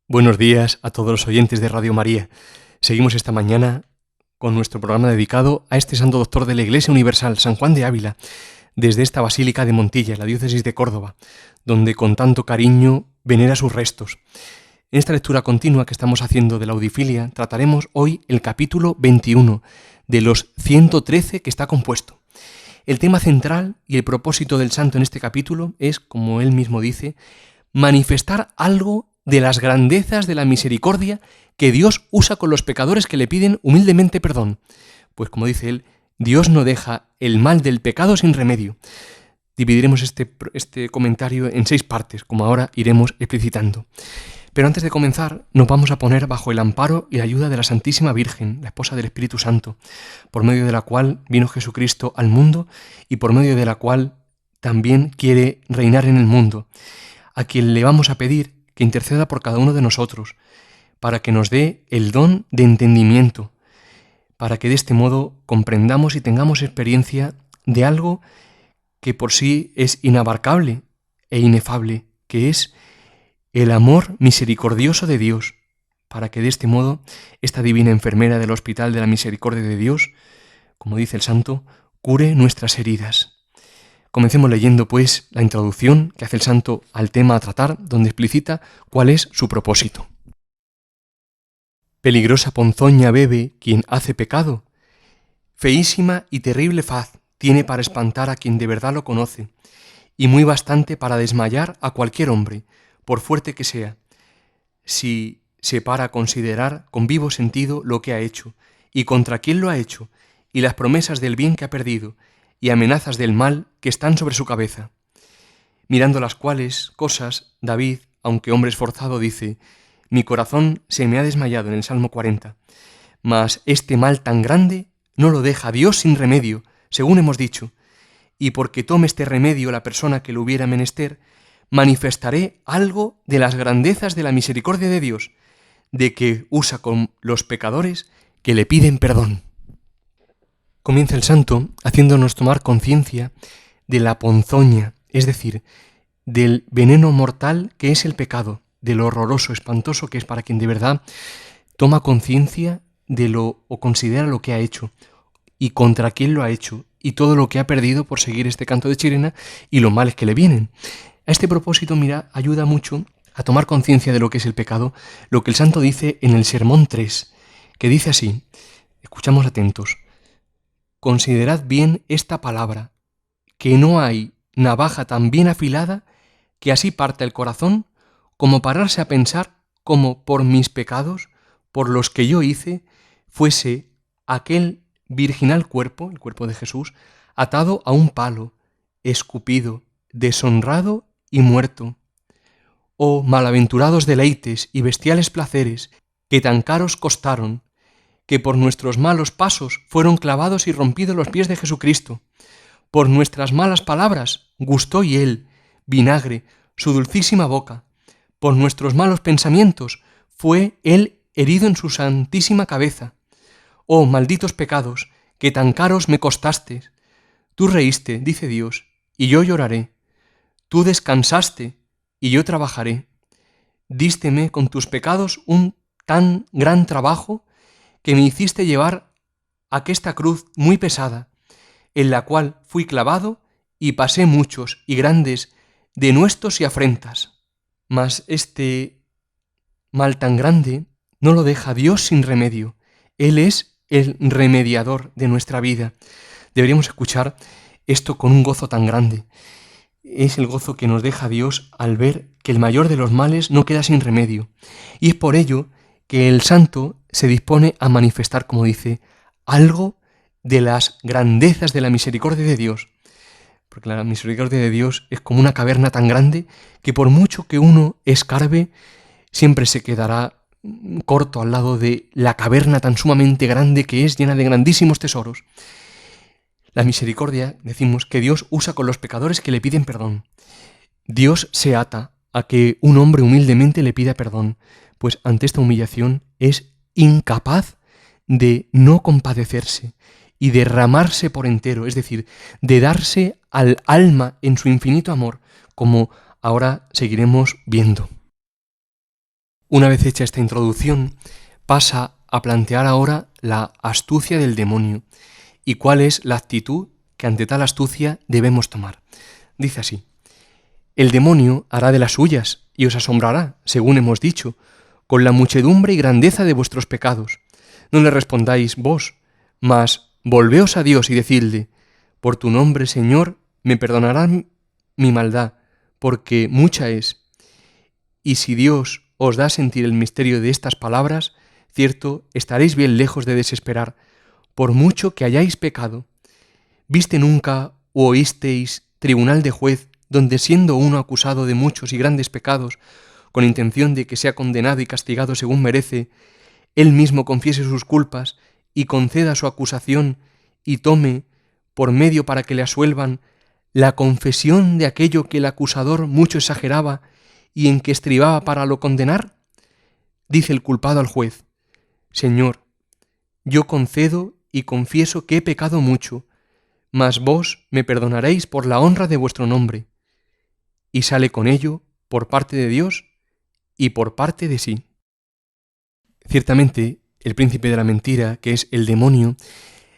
Buenos días a todos los oyentes de Radio María. Seguimos esta mañana con nuestro programa dedicado a este santo doctor de la Iglesia Universal, San Juan de Ávila, desde esta Basílica de Montilla, en la diócesis de Córdoba, donde con tanto cariño venera sus restos. En esta lectura continua que estamos haciendo de la Audifilia, trataremos hoy el capítulo 21 de los 113 que está compuesto. El tema central y el propósito del santo en este capítulo es, como él mismo dice, manifestar algo de las grandezas de la misericordia que Dios usa con los pecadores que le piden humildemente perdón. Pues como dice él, Dios no deja el mal del pecado sin remedio. Dividiremos este comentario en 6 partes, como ahora iremos explicitando. Pero antes de comenzar, nos vamos a poner bajo el amparo y la ayuda de la Santísima Virgen, la esposa del Espíritu Santo, por medio de la cual vino Jesucristo al mundo y por medio de la cual también quiere reinar en el mundo, a quien le vamos a pedir que interceda por cada uno de nosotros, para que nos dé el don de entendimiento, para que de este modo comprendamos y tengamos experiencia de algo que por sí es inabarcable e inefable, que es el amor misericordioso de Dios, para que de este modo esta divina enfermera del Hospital de la Misericordia de Dios, como dice el santo, cure nuestras heridas. Comencemos leyendo, pues, la introducción que hace el santo al tema a tratar, donde explicita cuál es su propósito. Peligrosa ponzoña bebe quien hace pecado. Feísima y terrible faz tiene para espantar a quien de verdad lo conoce, y muy bastante para desmayar a cualquier hombre, por fuerte que sea, si se para a considerar con vivo sentido lo que ha hecho, y contra quién lo ha hecho, y las promesas del bien que ha perdido, y amenazas del mal que están sobre su cabeza. Mirando las cuales cosas, David, aunque hombre esforzado, dice: mi corazón se me ha desmayado, en el Salmo 40. Mas este mal tan grande no lo deja Dios sin remedio, según hemos dicho, y porque tome este remedio la persona que lo hubiera menester, manifestaré algo de las grandezas de la misericordia de Dios, de que usa con los pecadores que le piden perdón. Comienza el santo haciéndonos tomar conciencia de la ponzoña, es decir, del veneno mortal que es el pecado, de lo horroroso, espantoso que es para quien de verdad toma conciencia de lo o considera lo que ha hecho y contra quién lo ha hecho y todo lo que ha perdido por seguir este canto de sirena y los males que le vienen. A este propósito, mira, ayuda mucho a tomar conciencia de lo que es el pecado, lo que el santo dice en el Sermón 3, que dice así, escuchamos atentos: considerad bien esta palabra, que no hay navaja tan bien afilada que así parta el corazón, como pararse a pensar cómo por mis pecados, por los que yo hice, fuese aquel virginal cuerpo, el cuerpo de Jesús, atado a un palo, escupido, deshonrado y muerto. Oh malaventurados deleites y bestiales placeres que tan caros costaron, que por nuestros malos pasos fueron clavados y rompidos los pies de Jesucristo. Por nuestras malas palabras gustó y él, vinagre, su dulcísima boca. Por nuestros malos pensamientos fue él herido en su santísima cabeza. Oh malditos pecados, que tan caros me costaste. Tú reíste, dice Dios, y yo lloraré. Tú descansaste, y yo trabajaré. Dísteme con tus pecados un tan gran trabajo, que me hiciste llevar aquesta cruz muy pesada, en la cual fui clavado y pasé muchos y grandes denuestos y afrentas. Mas este mal tan grande no lo deja Dios sin remedio. Él es el remediador de nuestra vida. Deberíamos escuchar esto con un gozo tan grande. Es el gozo que nos deja Dios al ver que el mayor de los males no queda sin remedio. Y es por ello que el santo se dispone a manifestar, como dice, algo de las grandezas de la misericordia de Dios. Porque la misericordia de Dios es como una caverna tan grande que por mucho que uno escarbe, siempre se quedará corto al lado de la caverna tan sumamente grande que es, llena de grandísimos tesoros. La misericordia, decimos, que Dios usa con los pecadores que le piden perdón. Dios se ata a que un hombre humildemente le pida perdón, pues ante esta humillación es incapaz de no compadecerse y derramarse por entero, es decir, de darse al alma en su infinito amor, como ahora seguiremos viendo. Una vez hecha esta introducción, pasa a plantear ahora la astucia del demonio y cuál es la actitud que ante tal astucia debemos tomar. Dice así: el demonio hará de las suyas y os asombrará, según hemos dicho, con la muchedumbre y grandeza de vuestros pecados. No le respondáis vos, mas volveos a Dios y decidle: por tu nombre, Señor, me perdonarán mi maldad, porque mucha es. Y si Dios os da a sentir el misterio de estas palabras, cierto, estaréis bien lejos de desesperar, por mucho que hayáis pecado. ¿Viste nunca o oísteis tribunal de juez donde, siendo uno acusado de muchos y grandes pecados, con intención de que sea condenado y castigado según merece, él mismo confiese sus culpas y conceda su acusación y tome, por medio para que le asuelvan, la confesión de aquello que el acusador mucho exageraba y en que estribaba para lo condenar? Dice el culpado al juez: Señor, yo concedo y confieso que he pecado mucho, mas vos me perdonaréis por la honra de vuestro nombre. Y sale con ello por parte de Dios y por parte de sí. Ciertamente, el príncipe de la mentira, que es el demonio,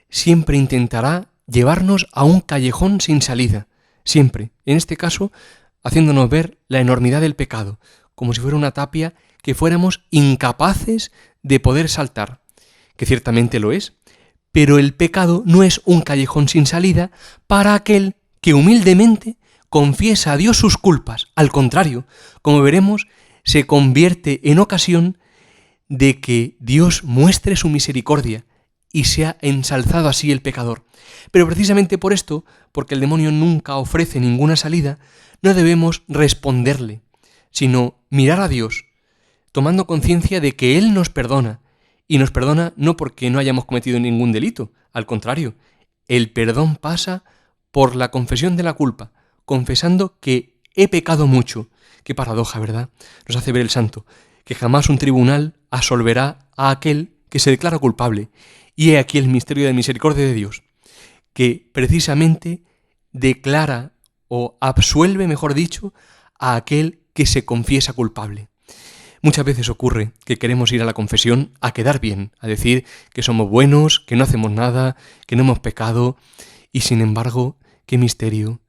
siempre intentará llevarnos a un callejón sin salida, siempre, en este caso, haciéndonos ver la enormidad del pecado, como si fuera una tapia que fuéramos incapaces de poder saltar, que ciertamente lo es, pero el pecado no es un callejón sin salida para aquel que humildemente confiesa a Dios sus culpas. Al contrario, como veremos, se convierte en ocasión de que Dios muestre su misericordia y sea ensalzado así el pecador. Pero precisamente por esto, porque el demonio nunca ofrece ninguna salida, no debemos responderle, sino mirar a Dios, tomando conciencia de que Él nos perdona, y nos perdona no porque no hayamos cometido ningún delito, al contrario, el perdón pasa por la confesión de la culpa, confesando que he pecado mucho. Qué paradoja, ¿verdad? Nos hace ver el santo, que jamás un tribunal absolverá a aquel que se declara culpable. Y he aquí el misterio de misericordia de Dios, que precisamente declara o absuelve, mejor dicho, a aquel que se confiesa culpable. Muchas veces ocurre que queremos ir a la confesión a quedar bien, a decir que somos buenos, que no hacemos nada, que no hemos pecado, y sin embargo, qué misterio.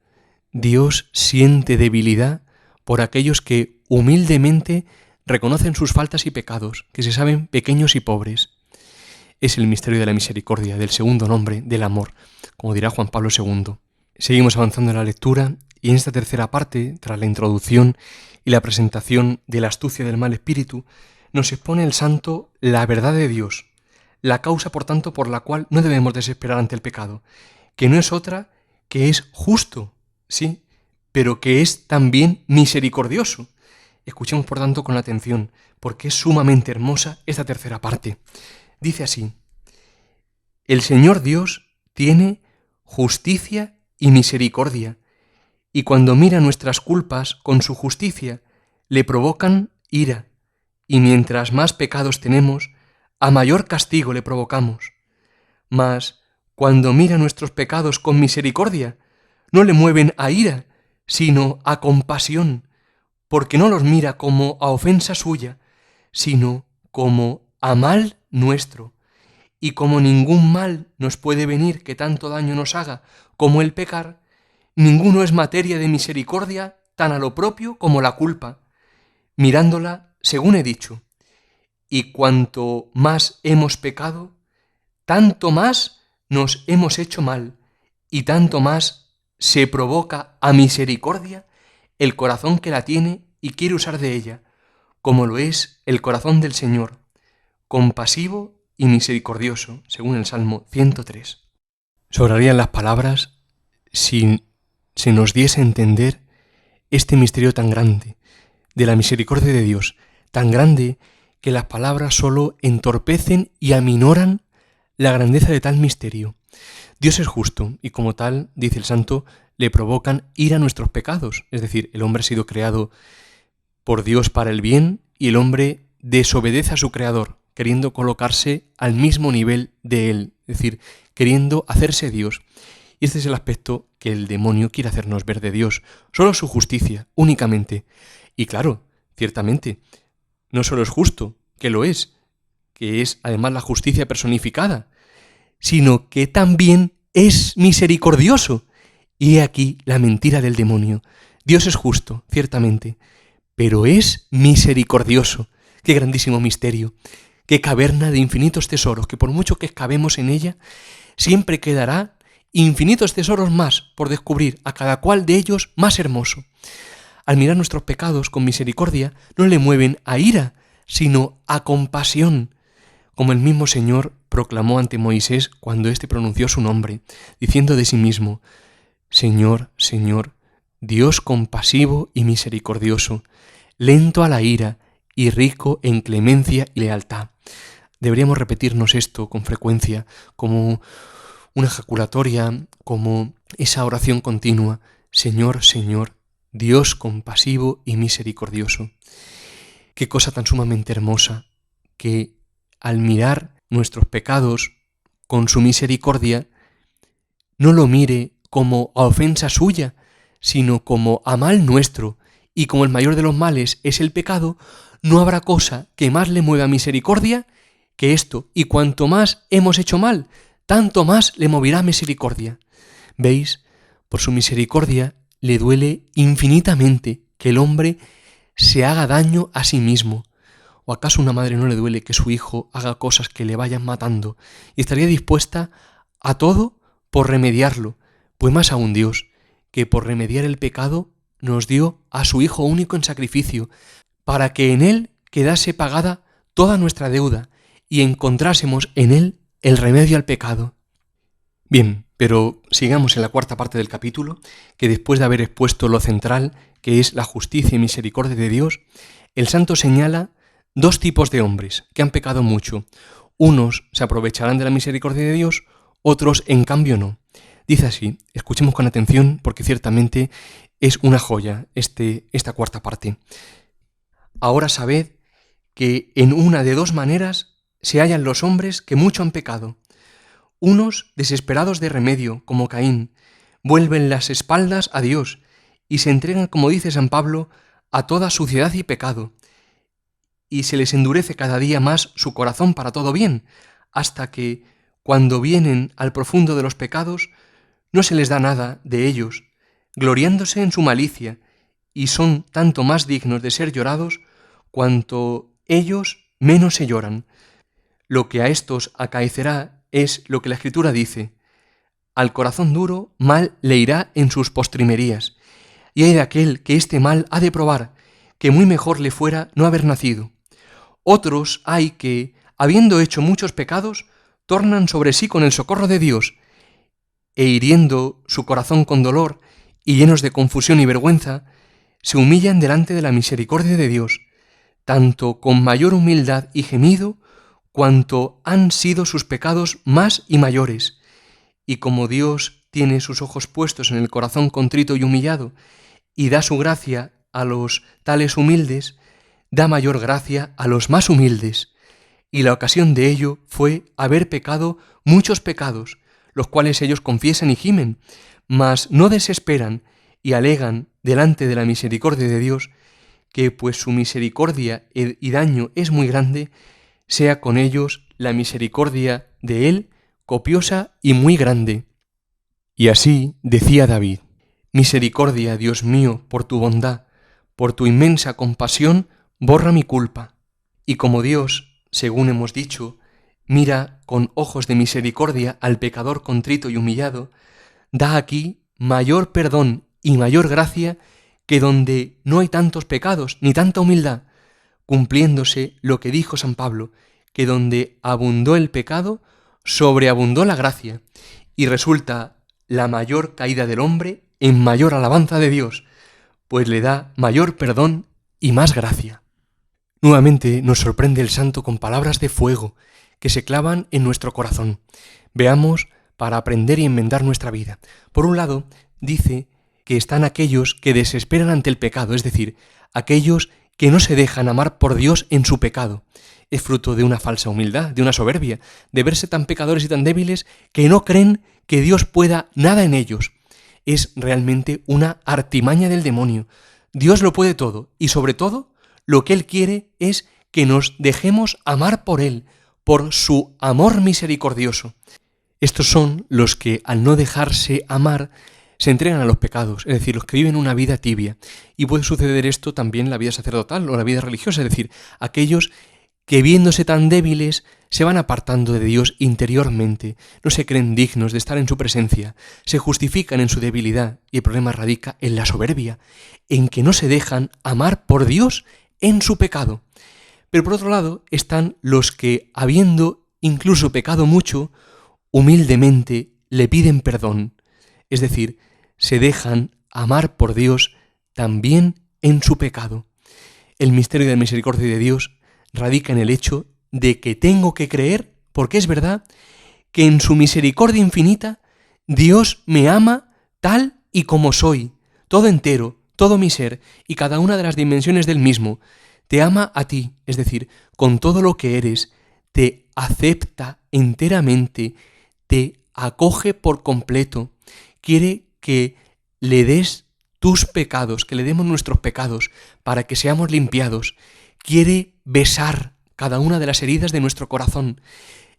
Dios siente debilidad por aquellos que humildemente reconocen sus faltas y pecados, que se saben pequeños y pobres. Es el misterio de la misericordia, del segundo nombre, del amor, como dirá Juan Pablo II. Seguimos avanzando en la lectura y en esta tercera parte, tras la introducción y la presentación de la astucia del mal espíritu, nos expone el santo la verdad de Dios, la causa, por tanto, por la cual no debemos desesperar ante el pecado, que no es otra que es justo, sí, pero que es también misericordioso. Escuchemos, por tanto, con atención, porque es sumamente hermosa esta tercera parte. Dice así: el Señor Dios tiene justicia y misericordia, y cuando mira nuestras culpas con su justicia, le provocan ira, y mientras más pecados tenemos, a mayor castigo le provocamos. Mas, cuando mira nuestros pecados con misericordia, no le mueven a ira, sino a compasión, porque no los mira como a ofensa suya, sino como a mal nuestro. Y como ningún mal nos puede venir que tanto daño nos haga como el pecar, ninguno es materia de misericordia tan a lo propio como la culpa, mirándola según he dicho. Y cuanto más hemos pecado, tanto más nos hemos hecho mal, y tanto más se provoca a misericordia el corazón que la tiene y quiere usar de ella, como lo es el corazón del Señor, compasivo y misericordioso, según el Salmo 103. Sobrarían las palabras si se nos diese a entender este misterio tan grande de la misericordia de Dios, tan grande que las palabras solo entorpecen y aminoran la grandeza de tal misterio. Dios es justo y como tal, dice el santo, le provocan ir a nuestros pecados, es decir, el hombre ha sido creado por Dios para el bien y el hombre desobedece a su creador, queriendo colocarse al mismo nivel de él, es decir, queriendo hacerse Dios. Y este es el aspecto que el demonio quiere hacernos ver de Dios, solo su justicia, únicamente. Y claro, ciertamente, no solo es justo, que lo es, que es además la justicia personificada, sino que también es misericordioso. Y he aquí la mentira del demonio. Dios es justo, ciertamente, pero es misericordioso. ¡Qué grandísimo misterio! ¡Qué caverna de infinitos tesoros, que por mucho que excavemos en ella, siempre quedará infinitos tesoros más por descubrir, a cada cual de ellos más hermoso! Al mirar nuestros pecados con misericordia, no le mueven a ira, sino a compasión, como el mismo Señor proclamó ante Moisés cuando éste pronunció su nombre, diciendo de sí mismo: Señor, Señor, Dios compasivo y misericordioso, lento a la ira y rico en clemencia y lealtad. Deberíamos repetirnos esto con frecuencia, como una ejaculatoria, como esa oración continua: Señor, Señor, Dios compasivo y misericordioso. Qué cosa tan sumamente hermosa, que al mirar nuestros pecados con su misericordia, no lo mire como a ofensa suya, sino como a mal nuestro, y como el mayor de los males es el pecado, no habrá cosa que más le mueva misericordia que esto, y cuanto más hemos hecho mal, tanto más le moverá misericordia. ¿Veis? Por su misericordia le duele infinitamente que el hombre se haga daño a sí mismo. ¿O acaso a una madre no le duele que su hijo haga cosas que le vayan matando y estaría dispuesta a todo por remediarlo? Pues más aún Dios, que por remediar el pecado nos dio a su Hijo único en sacrificio, para que en Él quedase pagada toda nuestra deuda y encontrásemos en Él el remedio al pecado. Bien, pero sigamos en la cuarta parte del capítulo, que después de haber expuesto lo central, que es la justicia y misericordia de Dios, el santo señala dos tipos de hombres que han pecado mucho. Unos se aprovecharán de la misericordia de Dios, otros en cambio no. Dice así, escuchemos con atención porque ciertamente es una joya esta cuarta parte. Ahora sabed que en una de dos maneras se hallan los hombres que mucho han pecado. Unos, desesperados de remedio, como Caín, vuelven las espaldas a Dios y se entregan, como dice San Pablo, a toda suciedad y pecado, y se les endurece cada día más su corazón para todo bien, hasta que, cuando vienen al profundo de los pecados, no se les da nada de ellos, gloriándose en su malicia, y son tanto más dignos de ser llorados cuanto ellos menos se lloran. Lo que a estos acaecerá es lo que la Escritura dice: al corazón duro mal le irá en sus postrimerías, y hay de aquel que este mal ha de probar, que muy mejor le fuera no haber nacido. Otros hay que, habiendo hecho muchos pecados, tornan sobre sí con el socorro de Dios, e hiriendo su corazón con dolor y llenos de confusión y vergüenza, se humillan delante de la misericordia de Dios, tanto con mayor humildad y gemido, cuanto han sido sus pecados más y mayores. Y como Dios tiene sus ojos puestos en el corazón contrito y humillado, y da su gracia a los tales humildes, da mayor gracia a los más humildes. Y la ocasión de ello fue haber pecado muchos pecados, los cuales ellos confiesan y gimen, mas no desesperan y alegan delante de la misericordia de Dios que, pues su misericordia y daño es muy grande, sea con ellos la misericordia de Él copiosa y muy grande. Y así decía David: misericordia, Dios mío, por tu bondad, por tu inmensa compasión, borra mi culpa. Y como Dios, según hemos dicho, mira con ojos de misericordia al pecador contrito y humillado, da aquí mayor perdón y mayor gracia que donde no hay tantos pecados ni tanta humildad, cumpliéndose lo que dijo San Pablo, que donde abundó el pecado, sobreabundó la gracia, y resulta la mayor caída del hombre en mayor alabanza de Dios, pues le da mayor perdón y más gracia. Nuevamente nos sorprende el santo con palabras de fuego que se clavan en nuestro corazón. Veamos para aprender y enmendar nuestra vida. Por un lado, dice que están aquellos que desesperan ante el pecado, es decir, aquellos que no se dejan amar por Dios en su pecado. Es fruto de una falsa humildad, de una soberbia, de verse tan pecadores y tan débiles que no creen que Dios pueda nada en ellos. Es realmente una artimaña del demonio. Dios lo puede todo y sobre todo lo que Él quiere es que nos dejemos amar por Él, por su amor misericordioso. Estos son los que, al no dejarse amar, se entregan a los pecados, es decir, los que viven una vida tibia. Y puede suceder esto también en la vida sacerdotal o la vida religiosa, es decir, aquellos que viéndose tan débiles se van apartando de Dios interiormente, no se creen dignos de estar en su presencia, se justifican en su debilidad y el problema radica en la soberbia, en que no se dejan amar por Dios en su pecado. Pero por otro lado están los que, habiendo incluso pecado mucho, humildemente le piden perdón, es decir, se dejan amar por Dios también en su pecado. El misterio de la misericordia de Dios radica en el hecho de que tengo que creer, porque es verdad, que en su misericordia infinita Dios me ama tal y como soy, todo entero, todo mi ser y cada una de las dimensiones del mismo. Te ama a ti, es decir, con todo lo que eres, te acepta enteramente, te acoge por completo, quiere que le des tus pecados, que le demos nuestros pecados para que seamos limpiados, quiere besar cada una de las heridas de nuestro corazón.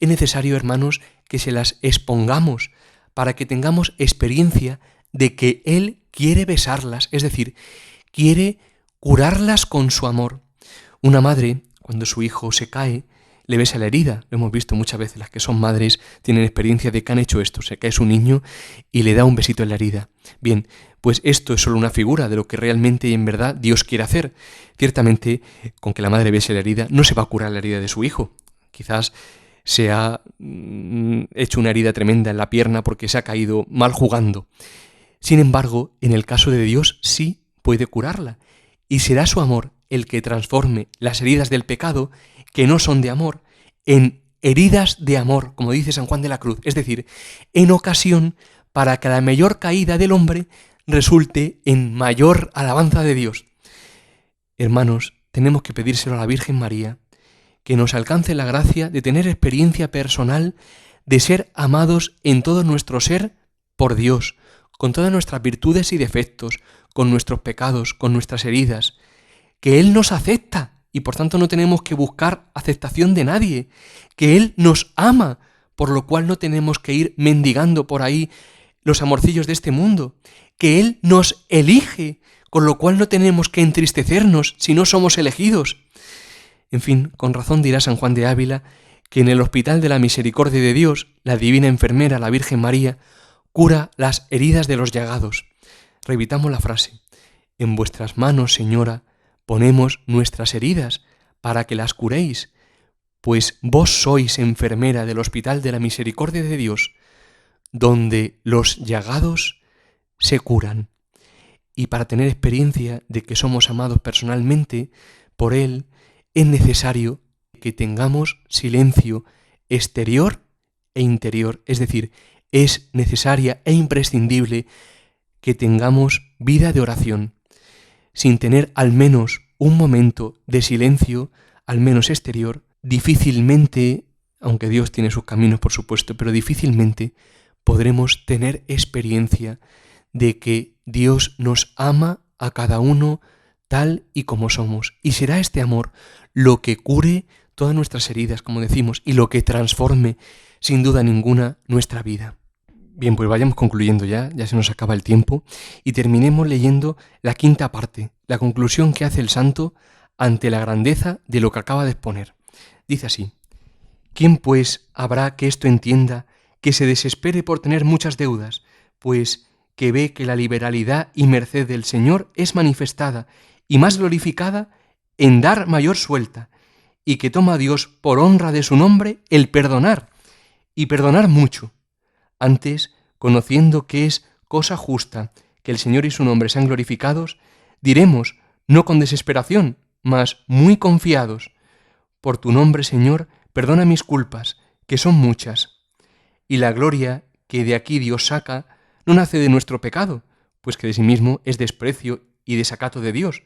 Es necesario, hermanos, que se las expongamos para que tengamos experiencia de que Él quiere besarlas, es decir, quiere curarlas con su amor. Una madre, cuando su hijo se cae, le besa la herida. Lo hemos visto muchas veces, las que son madres tienen experiencia de que han hecho esto. Se cae su niño y le da un besito en la herida. Bien, pues esto es solo una figura de lo que realmente y en verdad Dios quiere hacer. Ciertamente, con que la madre bese la herida, no se va a curar la herida de su hijo. Quizás se ha hecho una herida tremenda en la pierna porque se ha caído mal jugando. Sin embargo, en el caso de Dios sí puede curarla. Y será su amor el que transforme las heridas del pecado, que no son de amor, en heridas de amor, como dice San Juan de la Cruz, es decir, en ocasión para que la mayor caída del hombre resulte en mayor alabanza de Dios. Hermanos, tenemos que pedírselo a la Virgen María, que nos alcance la gracia de tener experiencia personal de ser amados en todo nuestro ser por Dios, con todas nuestras virtudes y defectos, con nuestros pecados, con nuestras heridas, que Él nos acepta y por tanto no tenemos que buscar aceptación de nadie, que Él nos ama, por lo cual no tenemos que ir mendigando por ahí los amorcillos de este mundo, que Él nos elige, con lo cual no tenemos que entristecernos si no somos elegidos. En fin, con razón dirá San Juan de Ávila que en el hospital de la misericordia de Dios, la divina enfermera, la Virgen María, cura las heridas de los llagados. Repitamos la frase: en vuestras manos, Señora, ponemos nuestras heridas para que las curéis, pues vos sois enfermera del hospital de la misericordia de Dios, donde los llagados se curan. Y para tener experiencia de que somos amados personalmente por Él, es necesario que tengamos silencio exterior e interior, es decir, es necesaria e imprescindible que tengamos vida de oración. Sin tener al menos un momento de silencio, al menos exterior, difícilmente, aunque Dios tiene sus caminos por supuesto, pero difícilmente podremos tener experiencia de que Dios nos ama a cada uno tal y como somos. Y será este amor lo que cure todas nuestras heridas, como decimos, y lo que transforme, sin duda ninguna, nuestra vida. Bien, pues vayamos concluyendo ya se nos acaba el tiempo, y terminemos leyendo la quinta parte, la conclusión que hace el santo ante la grandeza de lo que acaba de exponer. Dice así: ¿quién pues habrá que esto entienda, que se desespere por tener muchas deudas, pues que ve que la liberalidad y merced del Señor es manifestada y más glorificada en dar mayor suelta, y que toma a Dios por honra de su nombre el perdonar, y perdonar mucho? Antes, conociendo que es cosa justa que el Señor y su nombre sean glorificados, diremos, no con desesperación, mas muy confiados: por tu nombre, Señor, perdona mis culpas, que son muchas. Y la gloria que de aquí Dios saca no nace de nuestro pecado, pues que de sí mismo es desprecio y desacato de Dios,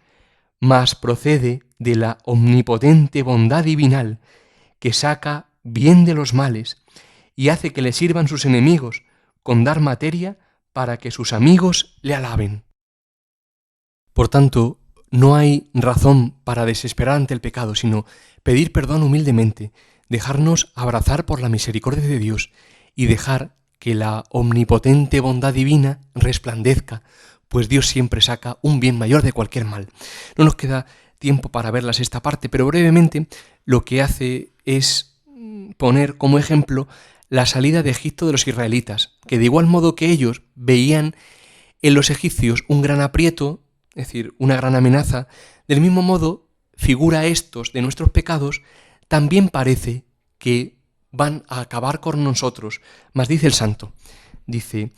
mas procede de la omnipotente bondad divinal, que saca bien de los males y hace que le sirvan sus enemigos, con dar materia para que sus amigos le alaben. Por tanto, no hay razón para desesperar ante el pecado, sino pedir perdón humildemente, dejarnos abrazar por la misericordia de Dios y dejar que la omnipotente bondad divina resplandezca, pues Dios siempre saca un bien mayor de cualquier mal. No nos queda tiempo para verlas esta parte, pero brevemente lo que hace es poner como ejemplo la salida de Egipto de los israelitas, que de igual modo que ellos veían en los egipcios un gran aprieto, es decir, una gran amenaza, del mismo modo figura estos de nuestros pecados, también parece que van a acabar con nosotros. Mas dice el santo, dice,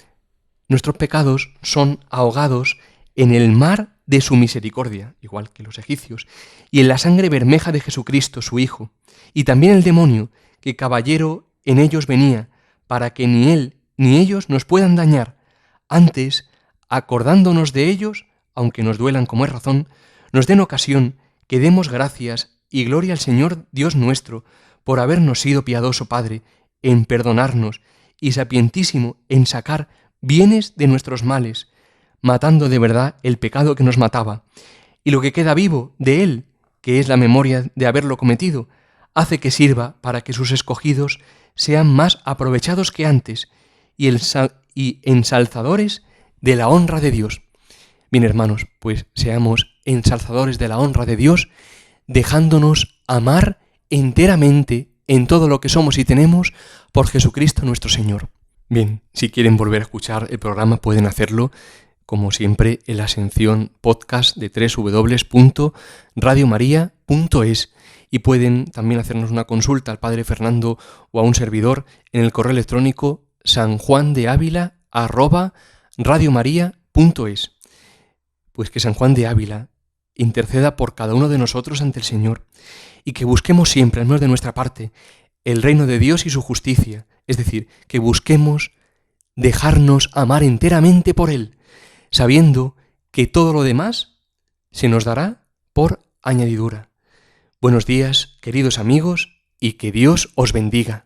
nuestros pecados son ahogados en el mar de su misericordia, igual que los egipcios, y en la sangre bermeja de Jesucristo, su Hijo, y también el demonio, que caballero en ellos venía, para que ni él ni ellos nos puedan dañar. Antes, acordándonos de ellos, aunque nos duelan como es razón, nos den ocasión que demos gracias y gloria al Señor Dios nuestro, por habernos sido piadoso Padre, en perdonarnos, y sapientísimo en sacar bienes de nuestros males, matando de verdad el pecado que nos mataba, y lo que queda vivo de él, que es la memoria de haberlo cometido, hace que sirva para que sus escogidos sean más aprovechados que antes, y ensalzadores de la honra de Dios. Bien, hermanos, pues seamos ensalzadores de la honra de Dios, dejándonos amar enteramente en todo lo que somos y tenemos por Jesucristo nuestro Señor. Bien, si quieren volver a escuchar el programa pueden hacerlo, como siempre, en la sección podcast de www.radiomaria.es, y pueden también hacernos una consulta al Padre Fernando o a un servidor en el correo electrónico sanjuandeavila@radiomaria.es. Pues que San Juan de Ávila interceda por cada uno de nosotros ante el Señor, y que busquemos siempre, al menos de nuestra parte, el reino de Dios y su justicia, es decir, que busquemos dejarnos amar enteramente por Él, sabiendo que todo lo demás se nos dará por añadidura. Buenos días, queridos amigos, y que Dios os bendiga.